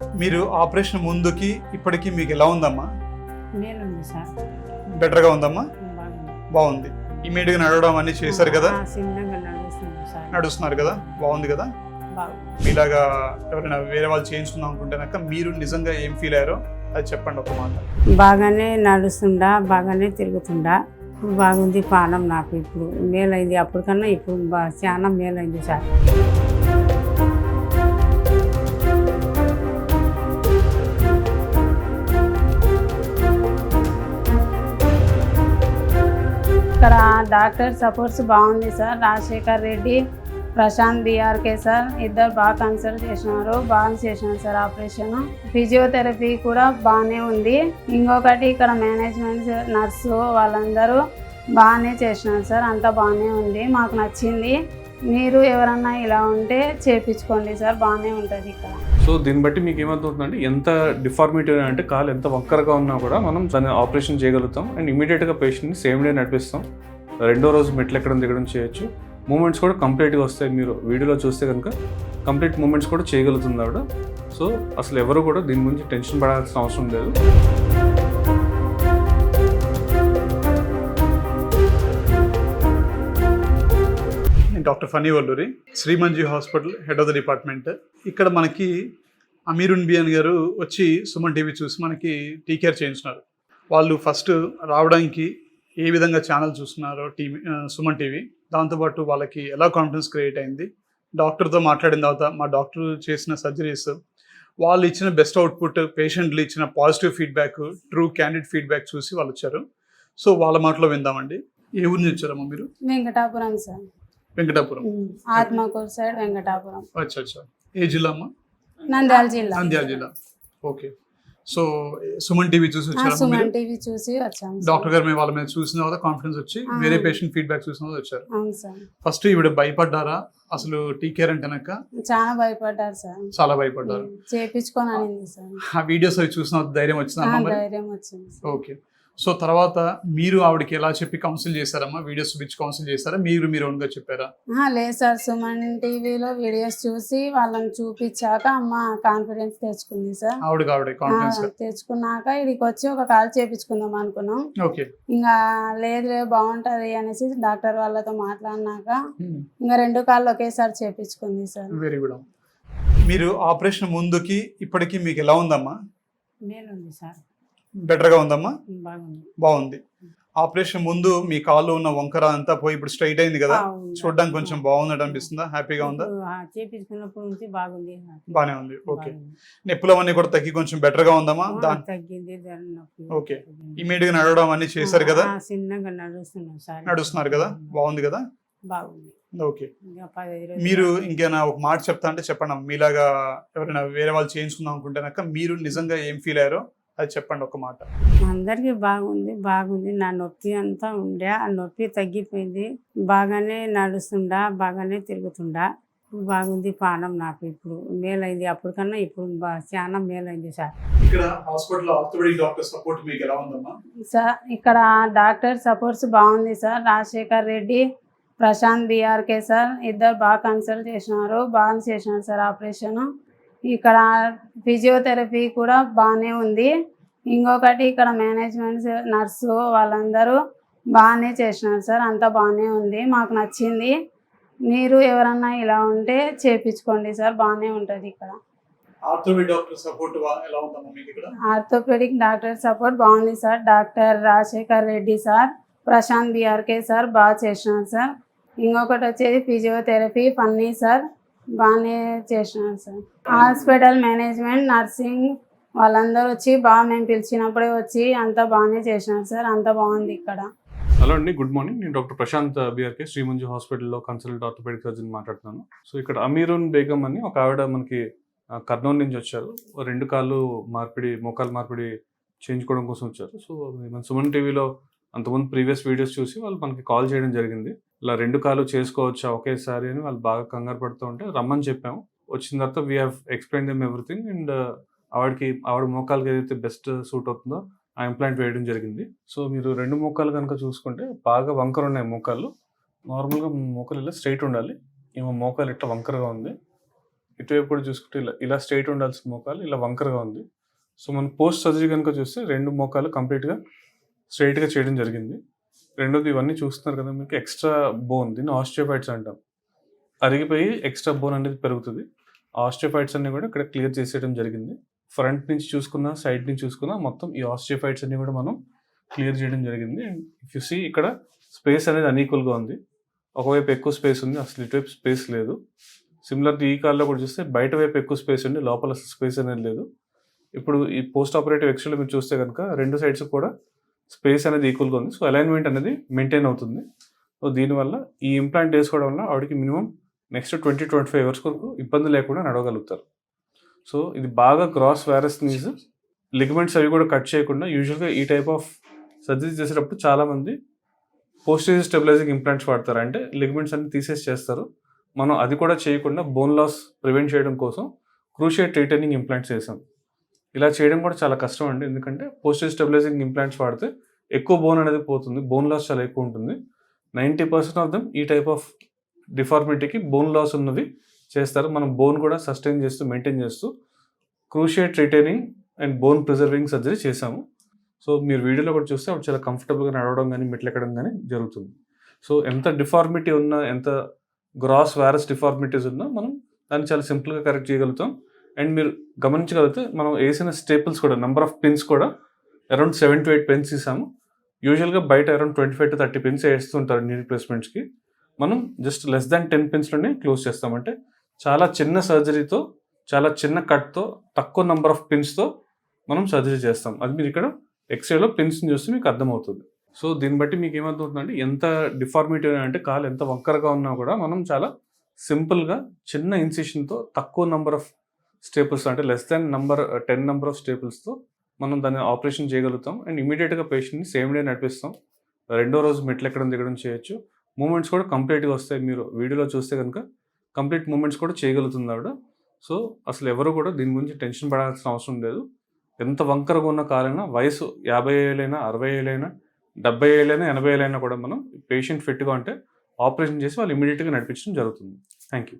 మీరు ఆపరేషన్ ముందుకి ఇప్పటికి మీకు ఎలా ఉందమ్మా? మేలుంది సార్. బెటర్గా ఉందమ్మా? బాగుంది. బాగుంది. ఇమీడియట్గా నడవడం అన్ని చేశారు కదా? చిన్నగా నడుస్తుంది సార్. నడుస్తున్నారు కదా? బాగుంది కదా? బాగుంది. మీలాగా ఎవరైనా వేరే వాళ్ళు చేయించుకుందాం అనుకుంటే కనుక మీరు నిజంగా ఏం ఫీల్ అయ్యారో అది చెప్పండి ఒక మాట. బాగానే నడుస్తుండా, బాగానే తిరుగుతుండా. బాగుంది పానం నాకు. ఇప్పుడు మేలైంది, అప్పటికన్నా ఇప్పుడు చాలా మేలైంది సార్. ఇక్కడ డాక్టర్ సపోర్ట్స్ బాగుంది సార్. రాజశేఖర్ రెడ్డి, ప్రశాంత్ బిఆర్కే సార్ ఇద్దరు బాగా కన్సల్ట్ చేసినారు. బాగా చేసినారు సార్ ఆపరేషన్. ఫిజియోథెరపీ కూడా బాగానే ఉంది. ఇంకొకటి ఇక్కడ మేనేజ్మెంట్ నర్సు వాళ్ళందరూ బాగానే చేసినారు సార్. అంతా బాగానే ఉంది, మాకు నచ్చింది. మీరు ఎవరన్నా ఇలా ఉంటే చేయించుకోండి సార్, బాగానే ఉంటుంది ఇక్కడ. సో దీన్ని బట్టి మీకు ఏమవుతుందంటే ఎంత డిఫార్మిటీ అంటే కాలు ఎంత వంకరగా ఉన్నా కూడా మనం దాన్ని ఆపరేషన్ చేయగలుగుతాం. అండ్ ఇమీడియట్గా పేషెంట్ని సేమ్ డే నడిపిస్తాం. రెండో రోజు మెట్లు ఎక్కడం దిగడం చేయొచ్చు. మూమెంట్స్ కూడా కంప్లీట్గా వస్తాయి. మీరు వీడియోలో చూస్తే కనుక కంప్లీట్ మూమెంట్స్ కూడా చేయగలుగుతుంది ఆవిడ. సో అసలు ఎవరు కూడా దీని గురించి టెన్షన్ పడాల్సిన అవసరం లేదు. డాక్టర్ ఫనీ వల్లూరి, శ్రీమంజీ hospital head of the department. ఇక్కడ మనకి అమీరున్ బియాన్ గారు వచ్చి సుమన్ టీవీ చూసి మనకి టీకేర్ చేయించినారు. వాళ్ళు ఫస్ట్ రావడానికి ఏ విధంగా ఛానల్ చూస్తున్నారో సుమన్ టీవీ, దాంతోపాటు వాళ్ళకి ఎలా కాన్ఫిడెన్స్ క్రియేట్ అయింది, డాక్టర్తో మాట్లాడిన తర్వాత మా డాక్టర్ చేసిన సర్జరీస్, వాళ్ళు ఇచ్చిన బెస్ట్ అవుట్పుట్, పేషెంట్లు ఇచ్చిన positive feedback, true candid feedback చూసి వాళ్ళు వచ్చారు. సో వాళ్ళ మాటలో విందామండి. ఏ ఊరి నుంచి వచ్చారమ్మా మీరు? వెంకటాపురం సార్. వెంకటాపురం, ఆత్మకూరు సైడ్ వెంకటాపురం. అచ్చా అచ్చా. ఏ జిల్లా అమ్మా? నంద్యాల జిల్లా. నంద్యాల జిల్లా. ఓకే. సో సుమన్ టీవీ చూసి వచ్చారు. సుమన్ టీవీ చూసి వచ్చాము. డాక్టర్ గారు వాళ్ళ మీద చూసిన తర్వాత కాన్ఫిడెన్స్ వచ్చి వేరే పేషెంట్ ఫీడ్బ్యాక్ చూసిన తర్వాత వచ్చారు. అవును సార్. ఫస్ట్ ఈవిడ భయపడ్డారా అసలు టీకేర్ అంటే? చాలా భయపడ్డారు సార్. చాలా భయపడ్డారు. చేపించుకొని అనింది సార్. ఆ వీడియోస్ అవి చూసిన ధైర్యం వచ్చిందమ్మా? ధైర్యం వచ్చింది. ఓకే. సో తర్వాత మీరు ఆవిడకి ఎలా చెప్పి కౌన్సిల్ చేశారమ్మా? వీడియోస్ చూపించి కౌన్సిల్ చేశారా, మీరు ఓన్గా చెప్పారా? లేదు సార్, సుమన్ టీవీలో వీడియోస్ చూసి వాళ్ళని చూపించాక అమ్మ కాన్ఫిడెన్స్ తెచ్చుకుంది సార్. ఆవిడ కాన్ఫిడెన్స్ తెచ్చుకున్నాక ఇక్కడికి వచ్చి ఒక కాల్ చేపించుకుందాం అనుకున్నాం. ఓకే. ఇంకా లేదు బాగుంటది అనేసి డాక్టర్ వాళ్ళతో మాట్లాడినాక ఇంకా 2 కాళ్ళు ఒకేసారి చేపించుకుంది సార్. Very good. మీరు ఆపరేషన్ ముందుకి ఇప్పటికి మీకు ఎలా ఉందమ్మా? మేలుంది సార్. బెటర్గా ఉందమ్మా? బాగుంది. బాగుంది. ఆపరేషన్ ముందు మీ కాళ్ళు ఉన్న వంకర అంతా పోయి ఇప్పుడు స్ట్రైట్ అయింది కదా? చూడడానికి కొంచెం బాగుందట అనిపిస్తుందా? హ్యాపీగా ఉందా? చేపించుకున్నప్పటి నుంచి బాగుంది. బానే ఉంది. ఓకే. నొప్పులు అవన్నీ కూడా తగ్గి కొంచెం బెటర్ గా ఉందమ్మా? తగ్గింది. ఓకే. ఇమీడియట్ గా నడవడం అన్ని చేశారు కదా? చిన్నగా నడుస్తున్నాం సార్. నడుస్తున్నారు కదా? బాగుంది కదా? బాగుంది. ఓకే. మీరు ఇంకేనా ఒక మాట చెప్తా అంటే చెప్పండి. మీలాగా ఎవరైనా వేరే వాళ్ళు చేయించుకుందాం అనుకుంటే మీరు నిజంగా ఏం ఫీల్ అయ్యారో అది చెప్పండి ఒక మాట. అందరికీ బాగుంది. నా నొప్పి అంతా ఉండే, ఆ నొప్పి తగ్గిపోయింది. బాగానే నడుస్తుండా, బాగానే తిరుగుతుండా. బాగుంది పానం నాకు. ఇప్పుడు మేలైంది, అప్పటికన్నా ఇప్పుడు చాలా మేలైంది సార్. ఇక్కడ హాస్పిటల్ ఆర్థోపెడిక్ డాక్టర్ సపోర్ట్ మీకు ఎలా ఉందమ్మా? సార్ ఇక్కడ డాక్టర్ సపోర్ట్స్ బాగుంది సార్. రాజశేఖర్ రెడ్డి, ప్రశాంత్ బిఆర్కే సార్ ఇద్దరు బాగా కన్సల్ట్ చేసినారు. బాగా చేసినారు సార్ ఆపరేషన్. ఇక్కడ ఫిజియోథెరపీ కూడా బాగానే ఉంది. ఇంకొకటి ఇక్కడ మేనేజ్మెంట్ నర్సు వాళ్ళందరూ బాగానే చేసినారు సార్. అంతా బాగానే ఉంది, మాకు నచ్చింది. మీరు ఎవరన్నా ఇలా ఉంటే చేయించుకోండి సార్, బాగానే ఉంటుంది ఇక్కడ. ఆర్థోపెడిక్ డాక్టర్ సపోర్ట్ ఎలా ఉందమ్మా మీకు ఇక్కడ? ఆర్థోపెడిక్ డాక్టర్ సపోర్ట్ బాగుంది sir. Doctor Rajasekhar Reddy sir, Prashant BRK sir బాగా చేసినారు సార్. ఇంకొకటి వచ్చేది ఫిజియోథెరపీ ఫన్నీ సార్, బాగానే చేసినారు సార్. హాస్పిటల్ మేనేజ్మెంట్ నర్సింగ్ వాళ్ళందరూ వచ్చి బాగా మేము పిలిచినప్పుడే వచ్చి అంతా బాగానే చేసినారు సార్. అంతా బాగుంది ఇక్కడ. హలో అండి, గుడ్ మార్నింగ్. నేను డాక్టర్ ప్రశాంత్ బిఆర్కే, శ్రీమంజి హాస్పిటల్లో కన్సల్టెంట్ ఆర్థోపెడిక్ సర్జన్ మాట్లాడుతున్నాను. సో ఇక్కడ అమీరున్ బేగం అని ఒక ఆవిడ మనకి కర్నూలు నుంచి వచ్చారు. 2 కాళ్ళు మోకాలు మార్పిడి చేయించుకోవడం కోసం వచ్చారు. సో మన సుమన్ టీవీలో అంతకుముందు ప్రీవియస్ వీడియోస్ చూసి వాళ్ళు మనకి కాల్ చేయడం జరిగింది. ఇలా 2 కాళ్ళు చేసుకోవచ్చా ఒకేసారి అని వాళ్ళు బాగా కంగారు పడుతూ ఉంటే రమ్మని చెప్పాము. వచ్చిన తర్వాత we have explain them everything. And ఆవిడ మోకాలకి ఏదైతే బెస్ట్ సూట్ అవుతుందో ఆ ఇంప్లాంట్ వేయడం జరిగింది. సో మీరు 2 మోకాలు కనుక చూసుకుంటే బాగా వంకర ఉన్నాయి మోకాళ్ళు. నార్మల్గా మోకాలు ఇలా స్ట్రైట్ ఉండాలి. ఏమో మోకాలు ఇట్లా వంకరగా ఉంది. ఇటువైపు కూడా చూసుకుంటే ఇలా స్ట్రైట్ ఉండాల్సిన మోకాలు ఇలా వంకరగా ఉంది. సో మనం పోస్ట్ సర్జరీ కనుక చూస్తే 2 మోకాలు కంప్లీట్‌గా స్ట్రెయిట్‌గా చేయడం జరిగింది. రెండోది ఇవన్నీ చూస్తున్నారు కదా మీకు ఎక్స్ట్రా బోన్, దీన్ని ఆస్టియోఫైట్స్ అంటాం. అరిగిపోయి ఎక్స్ట్రా బోన్ అనేది పెరుగుతుంది. ఆస్టియోఫైట్స్ అన్నీ కూడా ఇక్కడ క్లియర్ చేసేయడం జరిగింది. ఫ్రంట్ నుంచి చూసుకున్నా, సైడ్ నుంచి చూసుకున్నా మొత్తం ఈ ఆస్టియోఫైట్స్ అన్నీ కూడా మనం క్లియర్ చేయడం జరిగింది. అండ్ ఇఫ్ యూ సీ ఇక్కడ స్పేస్ అనేది అన్‌ఈక్వల్‌గా ఉంది. ఒకవైపు ఎక్కువ స్పేస్ ఉంది, అసలు ఇటువైపు స్పేస్ లేదు. సిమిలర్‌గా ఈ కాల్లో కూడా చూస్తే బయట వైపు ఎక్కువ స్పేస్ ఉంది, లోపల అసలు స్పేస్ అనేది లేదు. ఇప్పుడు ఈ పోస్ట్ ఆపరేటివ్ ఎక్స్‌రేలో మీరు చూస్తే కనుక 2 సైడ్స్ కూడా స్పేస్ అనేది ఈక్వల్‌గా ఉంది. సో అలైన్మెంట్ అనేది మెయింటైన్ అవుతుంది. సో దీనివల్ల ఈ ఇంప్లాంట్ వేసుకోవడం వల్ల ఆవిడకి మినిమం నెక్స్ట్ 20-25 అవర్స్ వరకు ఇబ్బంది లేకుండా నడవగలుగుతారు. సో ఇది బాగా గ్రాస్ వారస్ నీస్, లిగమెంట్స్ అవి కూడా కట్ చేయకుండా యూజువల్గా ఈ టైప్ ఆఫ్ సర్జరీ చేసేటప్పుడు చాలామంది పోస్టీరియర్ స్టెబిలైజింగ్ ఇంప్లాంట్స్ వాడతారు. అంటే లిగమెంట్స్ అన్ని తీసేసి చేస్తారు. మనం అది కూడా చేయకుండా బోన్ లాస్ ప్రివెంట్ చేయడం కోసం క్రూషియేట్ రిటైనింగ్ ఇంప్లాంట్స్ చేసాం. ఇలా చేయడం కూడా చాలా కష్టం అండి. ఎందుకంటే పోస్టీరియర్ స్టెబిలైజింగ్ ఇంప్లాంట్స్ వాడితే ఎక్కువ బోన్ అనేది పోతుంది, బోన్ లాస్ చాలా ఎక్కువ ఉంటుంది. 90% ఆఫ్ దమ్ ఈ టైప్ ఆఫ్ డిఫార్మిటీకి బోన్ లాస్ ఉన్నవి చేస్తారు. మనం బోన్ కూడా సస్టైన్ చేస్తూ మెయింటైన్ చేస్తూ cruciate retaining and bone preserving surgery చేసాము. సో మీరు వీడియోలో కూడా చూస్తే అప్పుడు చాలా కంఫర్టబుల్గా నడవడం కానీ మెట్లు ఎక్కడం కానీ జరుగుతుంది. సో ఎంత డిఫార్మిటీ ఉన్నా, ఎంత గ్రాస్ వారస్ డిఫార్మిటీస్ ఉన్నా మనం దాన్ని చాలా సింపుల్గా కరెక్ట్ చేయగలుగుతాం. అండ్ మీరు గమనించగలిగితే మనం వేసిన స్టేపుల్స్ కూడా నెంబర్ ఆఫ్ పిన్స్ కూడా అరౌండ్ 7 to 8 పిన్స్ ఇసాము. యూజువల్గా బయట అరౌండ్ 25 to 30 పిన్స్ వేస్తుంటారు నీ రిప్లేస్మెంట్స్కి. మనం జస్ట్ లెస్ దాన్ 10 పిన్స్లోనే క్లోజ్ చేస్తామంటే చాలా చిన్న సర్జరీతో, చాలా చిన్న కట్తో, తక్కువ నెంబర్ ఆఫ్ పిన్స్తో మనం సర్జరీ చేస్తాం. అది మీరు ఇక్కడ ఎక్స్రేలో పిన్స్ని చూస్తే మీకు అర్థమవుతుంది. సో దీన్ని బట్టి మీకు ఏమవుతుందంటే ఎంత డిఫార్మిటీ అంటే కాలు ఎంత వంకరగా ఉన్నా కూడా మనం చాలా సింపుల్గా చిన్న ఇన్సిషన్తో తక్కువ నెంబర్ ఆఫ్ స్టేపుల్స్, అంటే లెస్ దాన్ 10 నెంబర్ ఆఫ్ స్టేపుల్స్తో మనం దాన్ని ఆపరేషన్ చేయగలుగుతాం. అండ్ ఇమీడియట్గా పేషెంట్ని సేమ్ డే నడిపిస్తాం. రెండో రోజు మెట్లు ఎక్కడం దిగడం చేయొచ్చు. మూమెంట్స్ కూడా కంప్లీట్గా వస్తాయి. మీరు వీడియోలో చూస్తే కనుక కంప్లీట్ మూమెంట్స్ కూడా చేయగలుగుతుంది ఆవిడ. సో అసలు ఎవరు కూడా దీని గురించి టెన్షన్ పడాల్సిన అవసరం లేదు. ఎంత వంకరగా ఉన్న కాలైనా, వయసు 50 ఏళ్ళైనా, 60 ఏళ్ళైనా, 70 ఏళ్ళైనా, 80 ఏళ్ళైనా కూడా మనం పేషెంట్ ఫిట్గా ఉంటే ఆపరేషన్ చేసి వాళ్ళు ఇమీడియట్గా నడిపించడం జరుగుతుంది. Thank you.